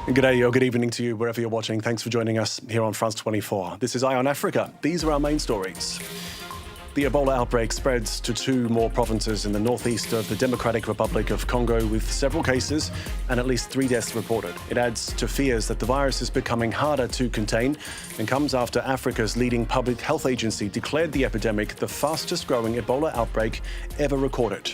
Good day or good evening to you wherever you're watching. Thanks for joining us here on France 24. This is Eye on Africa. These are our main stories. The Ebola outbreak spreads to two more provinces in the northeast of the Democratic Republic of Congo, with several cases and at least 3 deaths reported. It adds to fears that the virus is becoming harder to contain and comes after Africa's leading public health agency declared the epidemic the fastest growing Ebola outbreak ever recorded.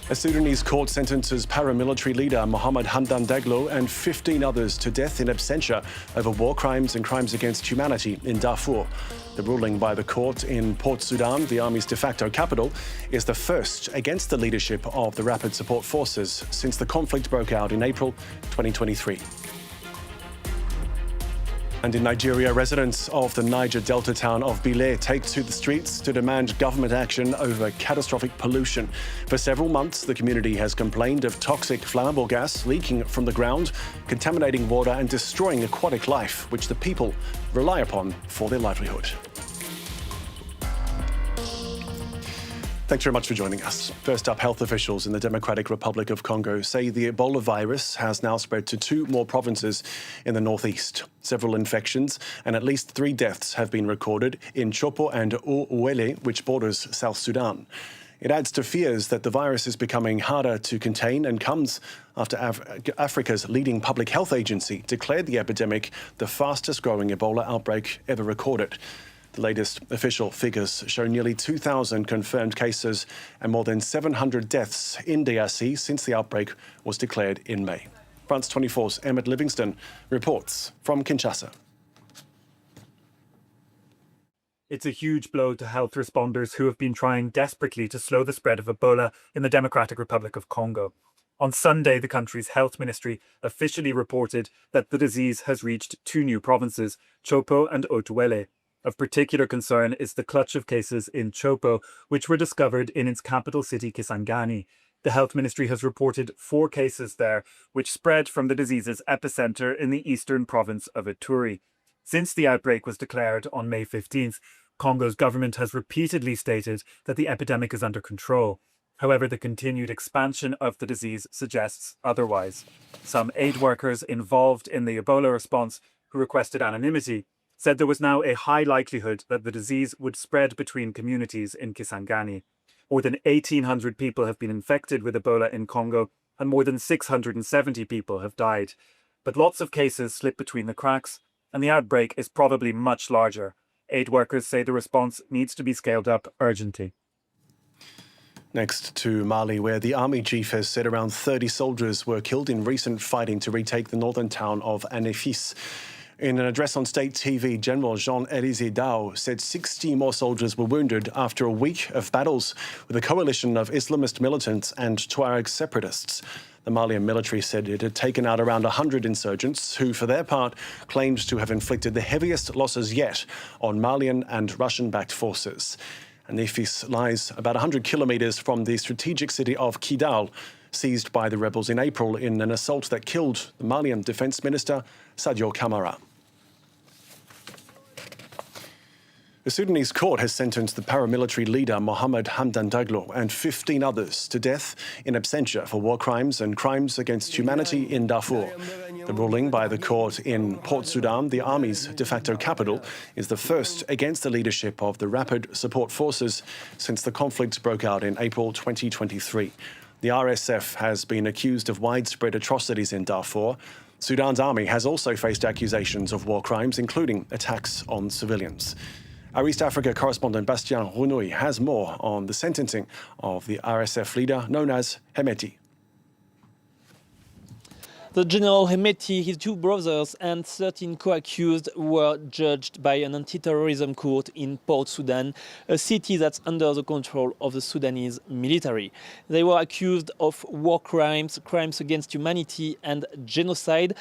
A Sudanese court sentences paramilitary leader Mohamed Hamdan Dagalo and 15 others to death in absentia over war crimes and crimes against humanity in Darfur. The ruling by the court in Port Sudan, the army's de facto capital, is the first against the leadership of the Rapid Support Forces since the conflict broke out in April 2023. And in Nigeria, residents of the Niger Delta town of Billé take to the streets to demand government action over catastrophic pollution. For several months, the community has complained of toxic flammable gas leaking from the ground, contaminating water and destroying aquatic life, which the people rely upon for their livelihood. Thanks very much for joining us. First up, health officials in the Democratic Republic of Congo say the Ebola virus has now spread to 2 more provinces in the northeast. Several infections and at least 3 deaths have been recorded in Chopo and Ouele, which borders South Sudan. It adds to fears that the virus is becoming harder to contain and comes after Africa's leading public health agency declared the epidemic the fastest growing Ebola outbreak ever recorded. The latest official figures show nearly 2,000 confirmed cases and more than 700 deaths in DRC since the outbreak was declared in May. France 24's Emmett Livingston reports from Kinshasa. It's a huge blow to health responders who have been trying desperately to slow the spread of Ebola in the Democratic Republic of Congo. On Sunday, the country's health ministry officially reported that the disease has reached 2 new provinces, Chopo and Ouele. Of particular concern is the clutch of cases in Chopo, which were discovered in its capital city, Kisangani. The health ministry has reported 4 cases there, which spread from the disease's epicenter in the eastern province of Ituri. Since the outbreak was declared on May 15th, Congo's government has repeatedly stated that the epidemic is under control. However, the continued expansion of the disease suggests otherwise. Some aid workers involved in the Ebola response, who requested anonymity, said there was now a high likelihood that the disease would spread between communities in Kisangani. More than 1,800 people have been infected with Ebola in Congo, and more than 670 people have died. But lots of cases slip between the cracks, and the outbreak is probably much larger. Aid workers say the response needs to be scaled up urgently. Next to Mali, where the army chief has said around 30 soldiers were killed in recent fighting to retake the northern town of Anefis. In an address on state TV, General Jean-Élisée Dao said 60 more soldiers were wounded after a week of battles with a coalition of Islamist militants and Tuareg separatists. The Malian military said it had taken out around 100 insurgents, who, for their part, claimed to have inflicted the heaviest losses yet on Malian and Russian-backed forces. Anefis lies about 100 kilometres from the strategic city of Kidal, seized by the rebels in April in an assault that killed the Malian Defence Minister Sadio Camara. The Sudanese court has sentenced the paramilitary leader Mohamed Hamdan Dagalo and 15 others to death in absentia for war crimes and crimes against humanity in Darfur. The ruling by the court in Port Sudan, the army's de facto capital, is the first against the leadership of the Rapid Support Forces since the conflict broke out in April 2023. The RSF has been accused of widespread atrocities in Darfur. Sudan's army has also faced accusations of war crimes, including attacks on civilians. Our East Africa correspondent Bastien Renouy has more on the sentencing of the RSF leader known as Hemeti. The General Hemeti, his 2 brothers and 13 co-accused were judged by an anti-terrorism court in Port Sudan, a city that's under the control of the Sudanese military. They were accused of war crimes, crimes against humanity and genocide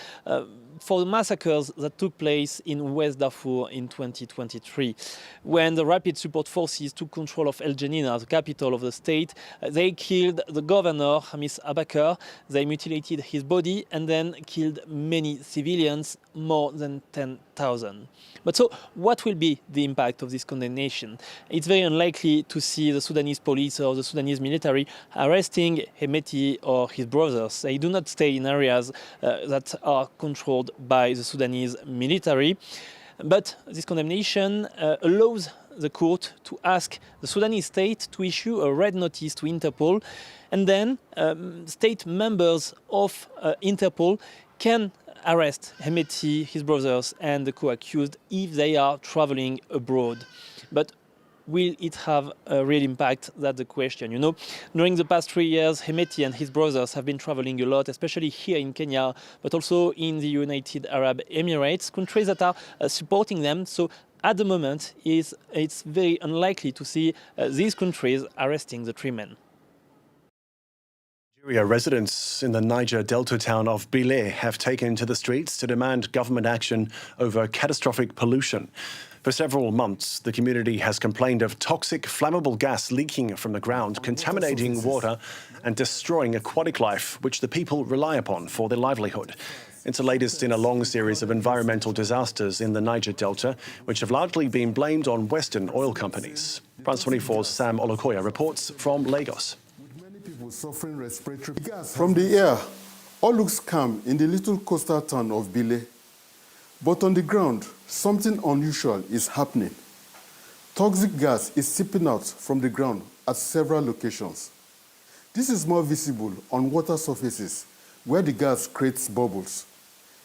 for the massacres that took place in West Darfur in 2023. When the Rapid Support Forces took control of El Geneina, the capital of the state, they killed the governor, Hamis Abakar. They mutilated his body and then killed many civilians, more than 10,000. But so, what will be the impact of this condemnation? It's very unlikely to see the Sudanese police or the Sudanese military arresting Hemeti or his brothers. They do not stay in areas that are controlled by the Sudanese military. But this condemnation allows the court to ask the Sudanese state to issue a red notice to Interpol, and then state members of Interpol can arrest Hemeti, his brothers, and the co-accused if they are traveling abroad. But will it have a real impact? That's the question. You know, during the past 3 years, Hemeti and his brothers have been traveling a lot, especially here in Kenya, but also in the United Arab Emirates, countries that are supporting them. So at the moment, it's very unlikely to see these countries arresting the three men. Residents in the Niger Delta town of Billé have taken to the streets to demand government action over catastrophic pollution. For several months, the community has complained of toxic, flammable gas leaking from the ground, contaminating water and destroying aquatic life, which the people rely upon for their livelihood. It's the latest in a long series of environmental disasters in the Niger Delta, which have largely been blamed on Western oil companies. France 24's Sam Olokoya reports from Lagos. People suffering respiratory gas. From the air, all looks calm in the little coastal town of Billé. But on the ground, something unusual is happening. Toxic gas is seeping out from the ground at several locations. This is more visible on water surfaces, where the gas creates bubbles.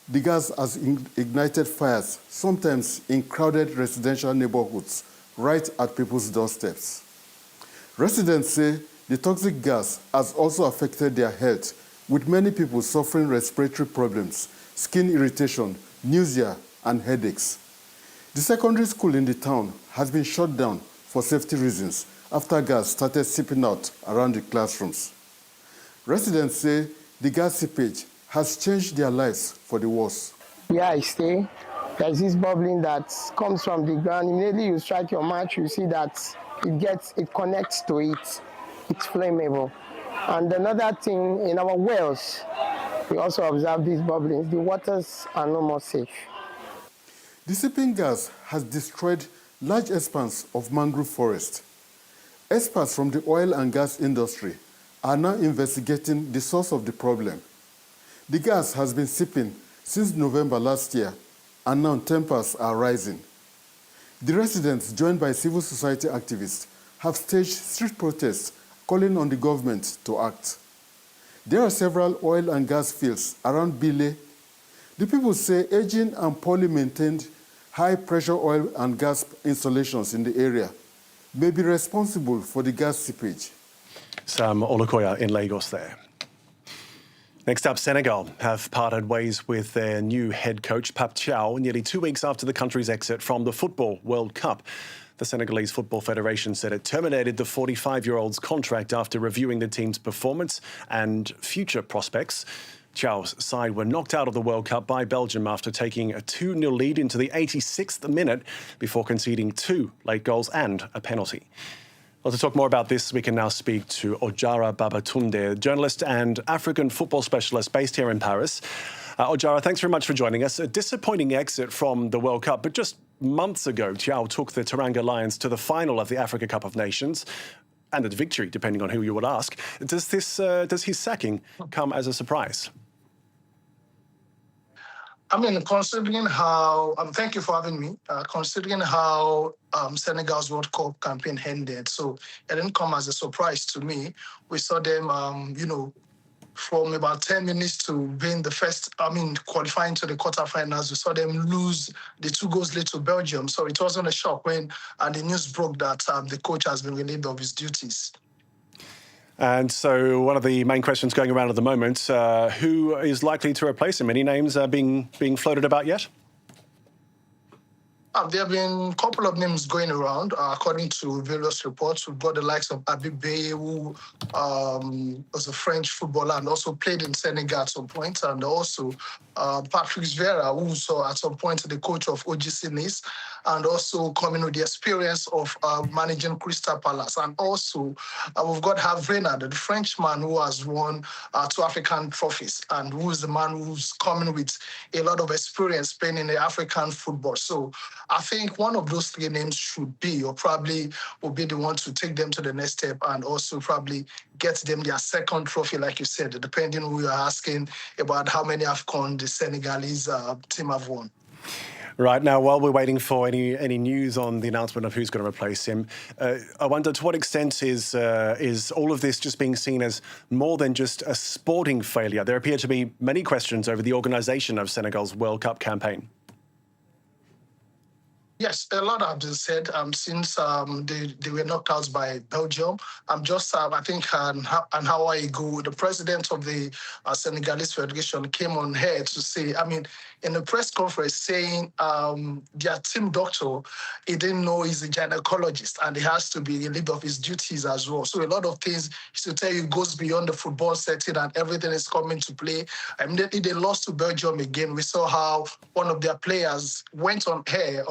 The gas has ignited fires, sometimes in crowded residential neighborhoods, right at people's doorsteps. Residents say the toxic gas has also affected their health, with many people suffering respiratory problems, skin irritation, nausea, and headaches. The secondary school in the town has been shut down for safety reasons after gas started seeping out around the classrooms. Residents say the gas seepage has changed their lives for the worse. Yeah, I stay. There's this bubbling that comes from the ground. Immediately you strike your match, you see that it connects to it. It's flammable. And another thing, in our wells, we also observe these bubblings. The waters are no more safe. The seeping gas has destroyed large expanses of mangrove forest. Experts from the oil and gas industry are now investigating the source of the problem. The gas has been seeping since November last year, and now tempers are rising. The residents, joined by civil society activists, have staged street protests calling on the government to act. There are several oil and gas fields around Billé. The people say aging and poorly maintained high-pressure oil and gas installations in the area may be responsible for the gas seepage. Sam Olokoya in Lagos there. Next up, Senegal have parted ways with their new head coach, Pape Thiaw, nearly 2 weeks after the country's exit from the Football World Cup. The Senegalese Football Federation said it terminated the 45-year-old's contract after reviewing the team's performance and future prospects. Thiaw's side were knocked out of the World Cup by Belgium after taking a 2-0 lead into the 86th minute before conceding 2 late goals and a penalty. Well, to talk more about this, we can now speak to Ojara Babatunde, journalist and African football specialist based here in Paris. Ojara, thanks very much for joining us. A disappointing exit from the World Cup, but just months ago, Thiaw took the Teranga Lions to the final of the Africa Cup of Nations, and the victory, depending on who you would ask. Does his sacking come as a surprise? I mean, considering how, thank you for having me, considering how Senegal's World Cup campaign ended, so it didn't come as a surprise to me. We saw them, from about 10 minutes to being qualifying to the quarterfinals, we saw them lose the 2 goals lead to Belgium. So it wasn't a shock when the news broke that the coach has been relieved of his duties. And so one of the main questions going around at the moment, who is likely to replace him? Any names being floated about yet? There have been a couple of names going around, according to various reports. We've got the likes of Billé, who was a French footballer and also played in Senegal at some point, and also Patrick Vieira, who was at some point the coach of OGC Nice. and also coming with the experience of managing Crystal Palace. And also, we've got Hervé Renard, the Frenchman who has won 2 African trophies, and who is the man who's coming with a lot of experience playing in the African football. So I think one of those 3 names should be, or probably will be the one to take them to the next step, and also probably get them their second trophy, like you said, depending who you're asking about how many AFCON the Senegalese team have won. Right, now, while we're waiting for any news on the announcement of who's going to replace him, I wonder to what extent is all of this just being seen as more than just a sporting failure? There appear to be many questions over the organisation of Senegal's World Cup campaign. Yes, a lot have been said since they were knocked out by Belgium. I think an hour ago, the president of the Senegalese Federation came on here to say, in a press conference saying their team doctor, he didn't know he's a gynecologist and he has to be relieved of his duties as well. So a lot of things, to tell you, goes beyond the football setting and everything is coming to play. Immediately they lost to Belgium again. We saw how one of their players went on air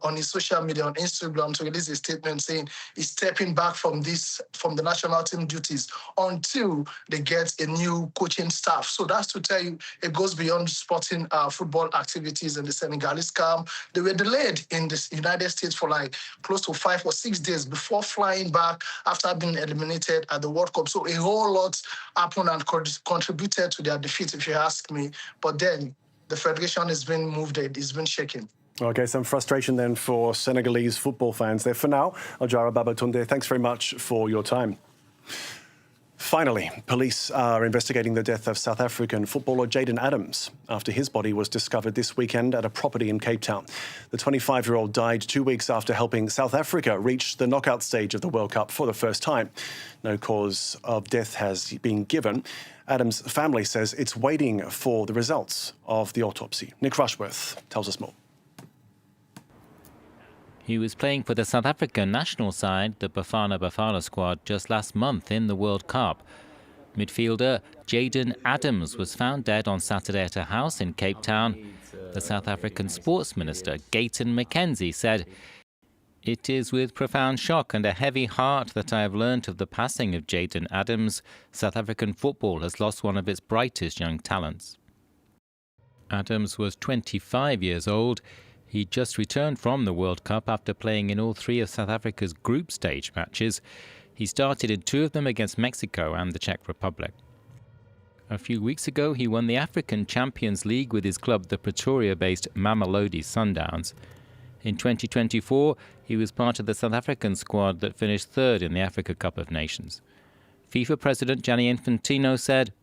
on his social media, on Instagram, to release a statement saying he's stepping back from the national team duties until they get a new coaching staff. So that's to tell you, it goes beyond sporting football activities in the Senegalese camp. They were delayed in the United States for like close to 5 or 6 days before flying back after being eliminated at the World Cup. So a whole lot happened and contributed to their defeat, if you ask me. But then the federation has been moved, it's been shaken. Okay, some frustration then for Senegalese football fans there. For now, Aljara Babatunde, thanks very much for your time. Finally, police are investigating the death of South African footballer Jayden Adams after his body was discovered this weekend at a property in Cape Town. The 25-year-old died 2 weeks after helping South Africa reach the knockout stage of the World Cup for the first time. No cause of death has been given. Adams' family says it's waiting for the results of the autopsy. Nick Rushworth tells us more. He was playing for the South African national side, the Bafana Bafana squad, just last month in the World Cup. Midfielder Jayden Adams was found dead on Saturday at a house in Cape Town. The South African sports minister, Gayton McKenzie, said, "It is with profound shock and a heavy heart that I have learnt of the passing of Jayden Adams. South African football has lost one of its brightest young talents." Adams was 25 years old. He just returned from the World Cup after playing in all 3 of South Africa's group stage matches. He started in 2 of them against Mexico and the Czech Republic. A few weeks ago, he won the African Champions League with his club, the Pretoria-based Mamelodi Sundowns. In 2024, he was part of the South African squad that finished 3rd in the Africa Cup of Nations. FIFA President Gianni Infantino said,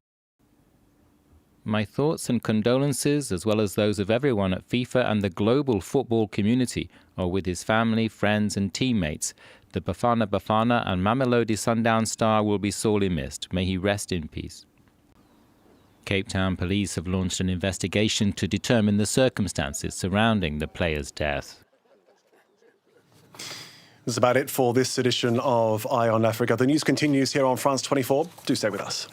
"My thoughts and condolences, as well as those of everyone at FIFA and the global football community, are with his family, friends and teammates. The Bafana Bafana and Mamelodi Sundowns star will be sorely missed. May he rest in peace." Cape Town police have launched an investigation to determine the circumstances surrounding the player's death. That's about it for this edition of Eye on Africa. The news continues here on France 24. Do stay with us.